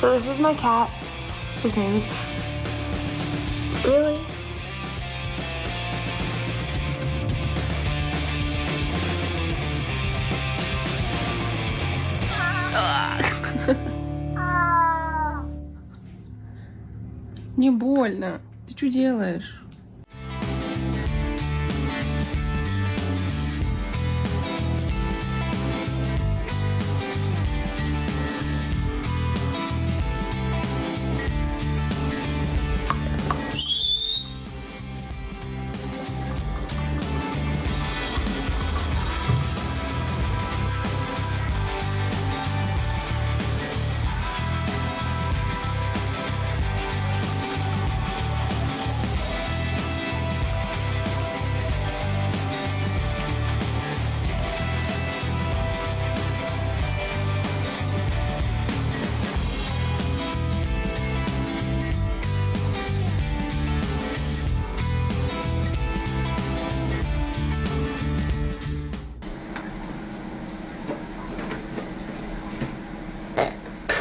So this is my cat. His name is... Really? Не больно. Ты что делаешь?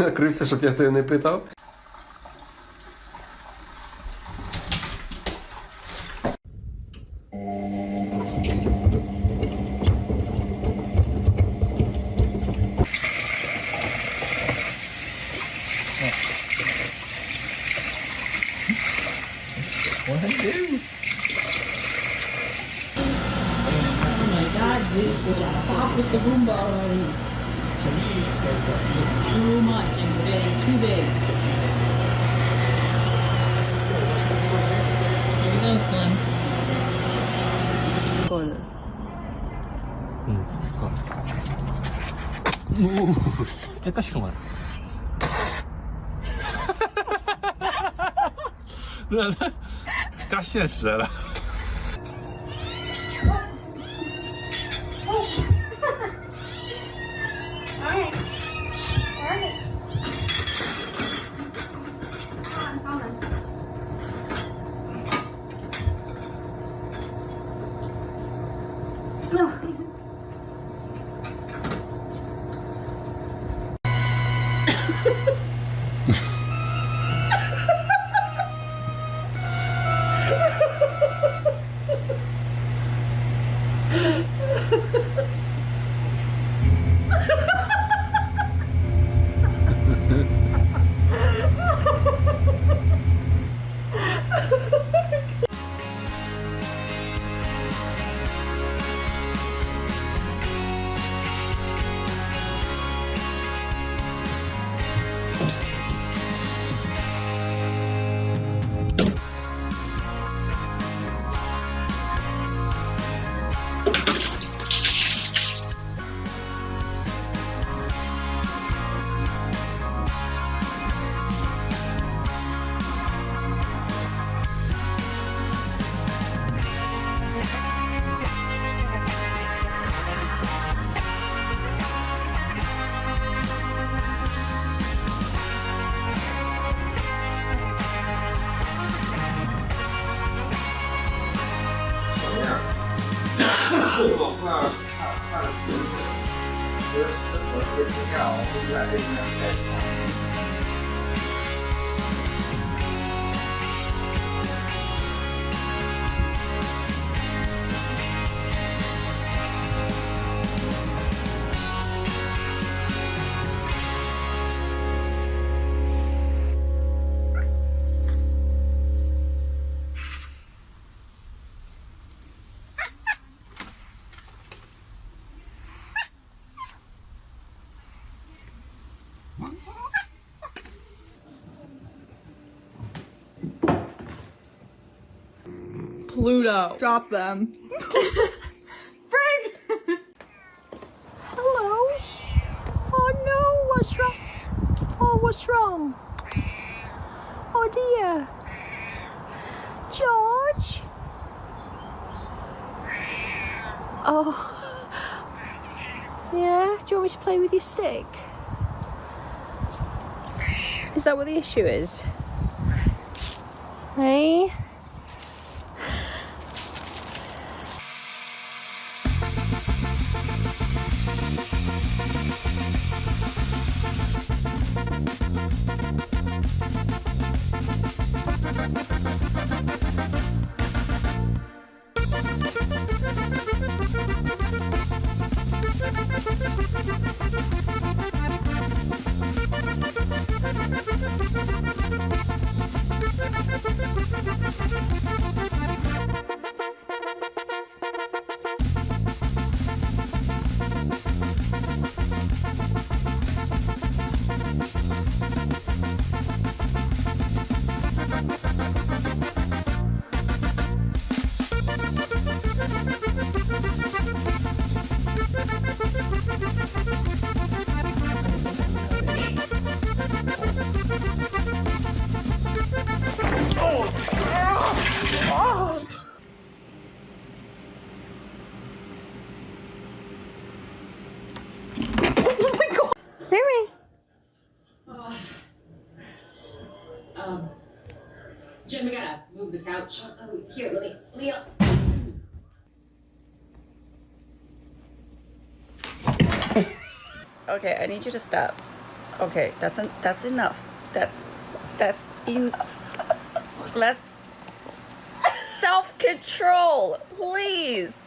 Накрився, щоб я тебе не питав. Stop with the Roomba already. It's too much and we're getting too big. Here he goes, Glenn. Прикольно. 약간 시원해. 更现实了。 这个画画的挺准，就是我特别惊讶，我不来这边拍照。Pluto. Drop them. Frank! Hello? Oh no, what's wrong? Oh, what's wrong? Oh dear. George? Oh. Yeah? Do you want me to play with your stick? Is that what the issue is? Hey? Ouch. Here, let me up. Okay, I need you to stop. Okay, that's enough. That's less self-control, please.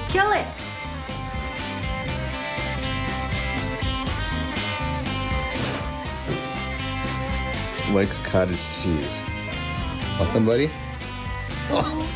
Kill it. Likes cottage cheese. Want somebody? Oh.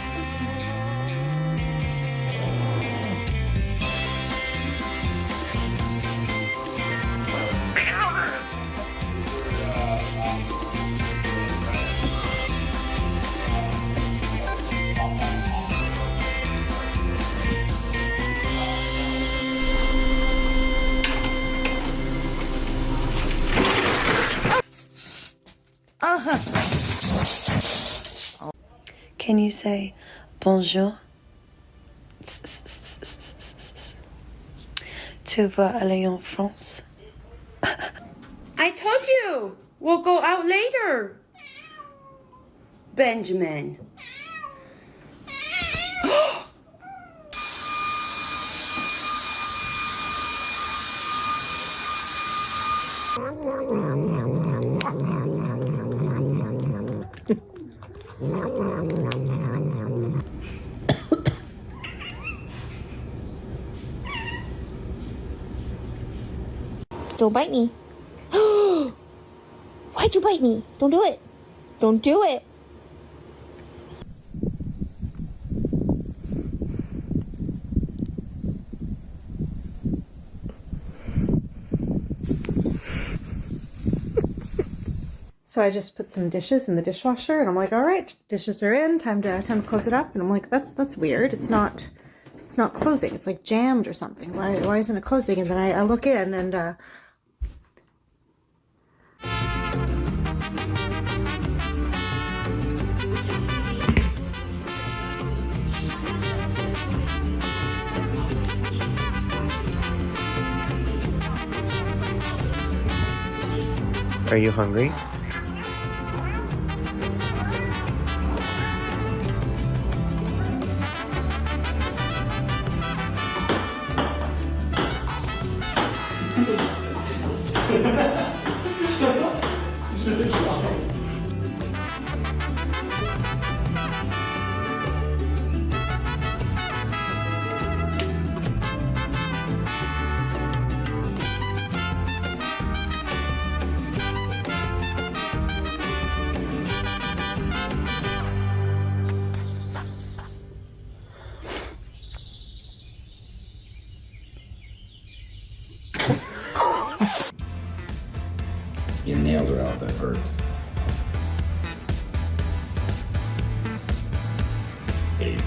Can you say bonjour? Tu vas aller en France? I told you! We'll go out later! Benjamin. Don't bite me. Why'd you bite me? Don't do it. Don't do it. So I just put some dishes in the dishwasher, and I'm like, all right, dishes are in, time to close it up. And I'm like, that's weird. It's not closing. It's like jammed or something. Why isn't it closing? And then I look in, and Are you hungry? Your nails are out, that hurts. Eight.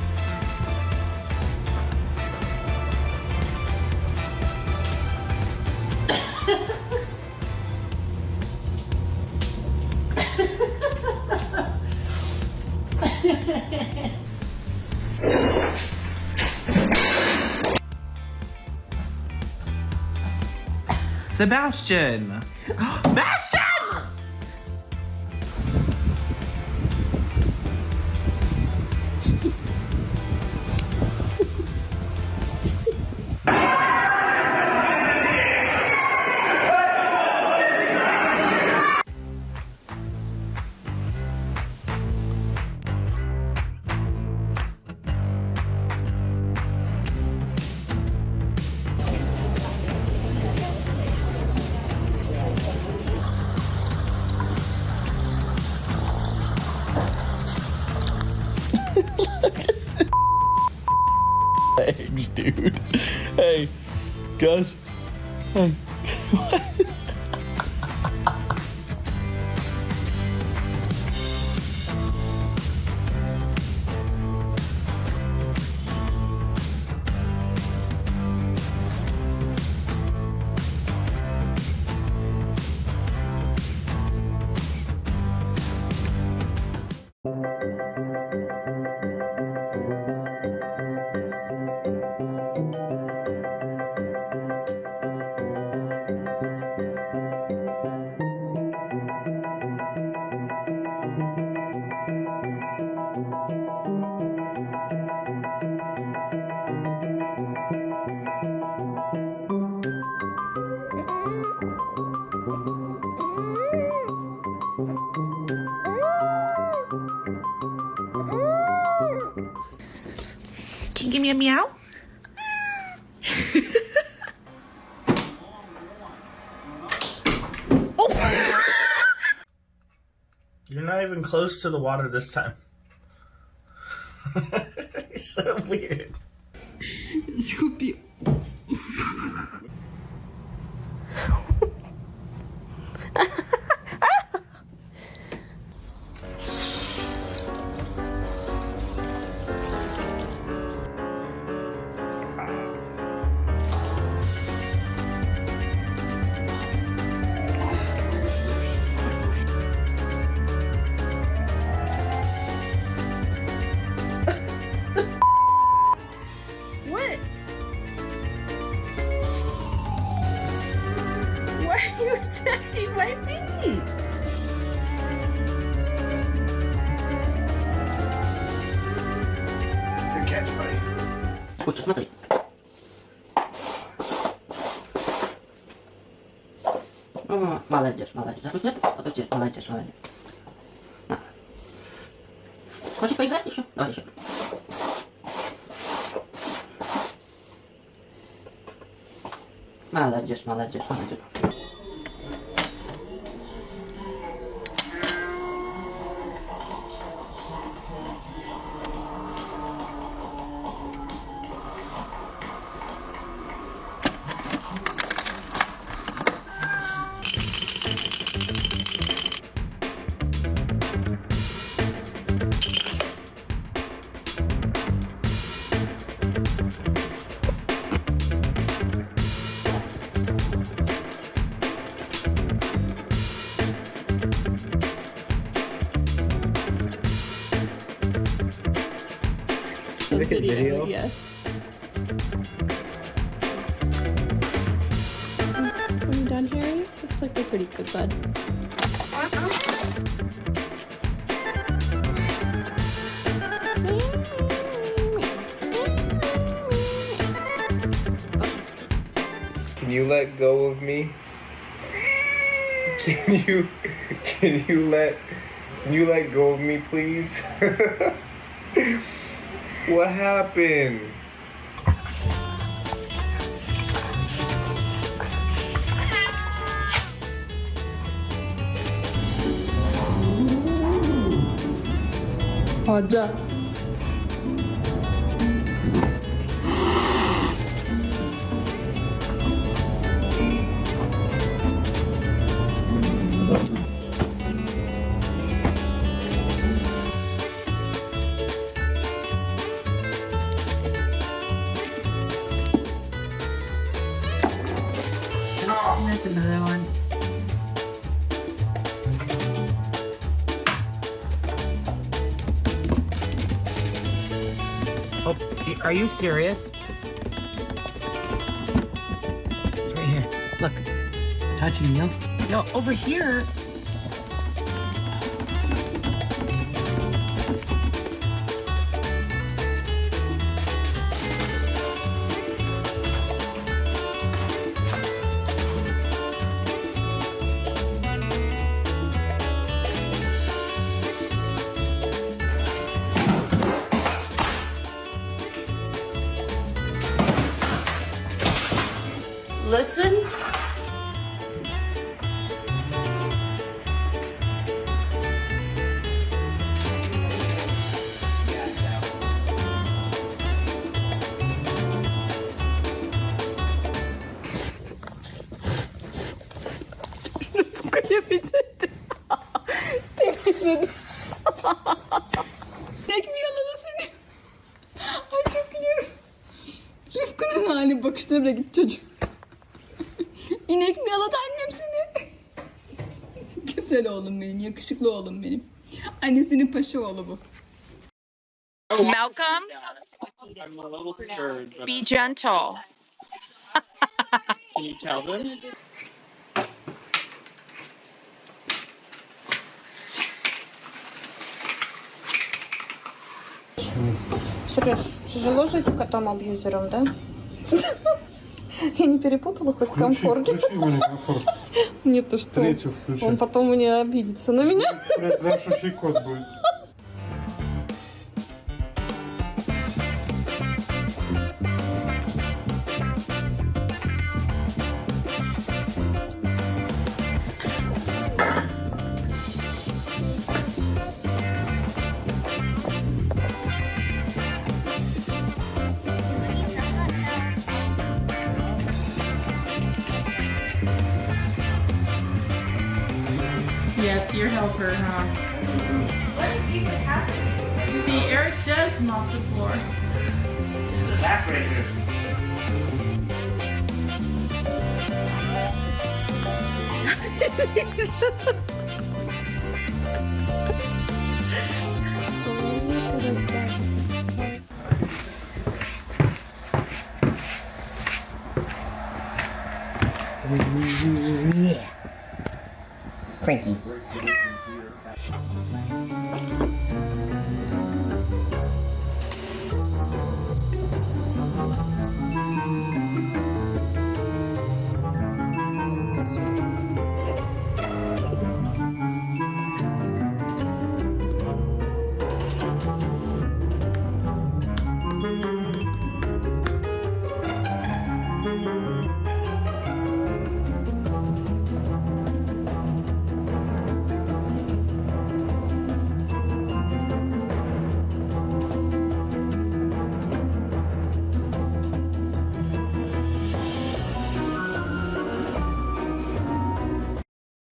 Sebastian! Bastian! legs, dude. Hey, Gus. Hey. Can you give me a meow? Oh. You're not even close to the water this time. It's so weird. What? Why are you attacking my feet? Good catch, buddy. Escucha, смотри. Молодец, молодец. Отпусти, молодец, молодец. На. Хочешь поиграть еще? Давай еще. Молодец, молодец, молодец. Video? Yes. Are you done, Harry? Looks like we're pretty good, bud. Can you let go of me? Can you let go of me, please? What happened? 맞아. That's another one. Oh, are you serious? It's right here. Look. Touching you. No, over here. Listen. bitirdim. Temizledim. Tek mi yaladı seni? Ay çok gülüyorum. Rıfkı'nın hali bakışlara bile gitti çocuk. İnek mi yaladı annem seni? Güzel oğlum benim, yakışıklı oğlum benim. Annesinin paşa oğlu bu. Malcolm, be gentle. Can you tell them? Сереж, тяжело жить с котом-абьюзером, да? Я не перепутала хоть комфорт. Не то что. Он потом мне обидится на меня. Следующий код будет. Yeah, it's your helper, huh? See, Eric does mop the floor. This is the backbreaker. Cranky.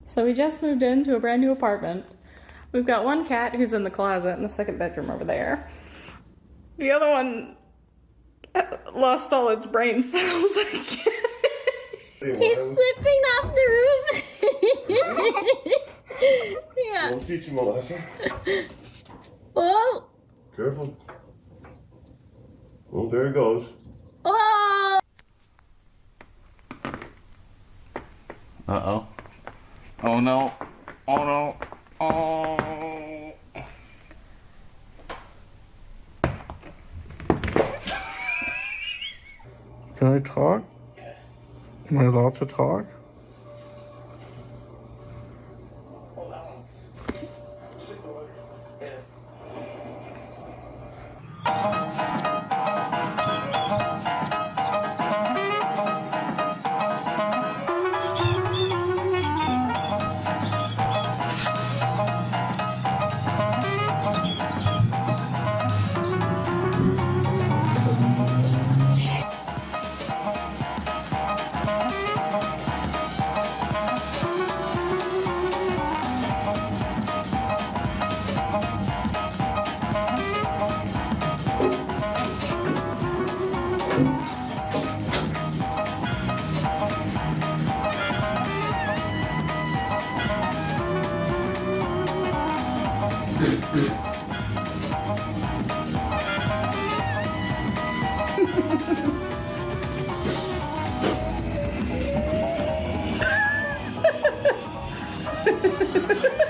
So we just moved into a brand new apartment. We've got one cat who's in the closet in the second bedroom over there. The other one lost all its brain cells. He's slipping off the roof. Yeah. Don't teach him a lesson. Oh. Careful. Oh, there he goes. Oh. Uh-oh. Oh no. Oh no. Oh. Can I talk? Am I allowed to talk? Ha ha ha!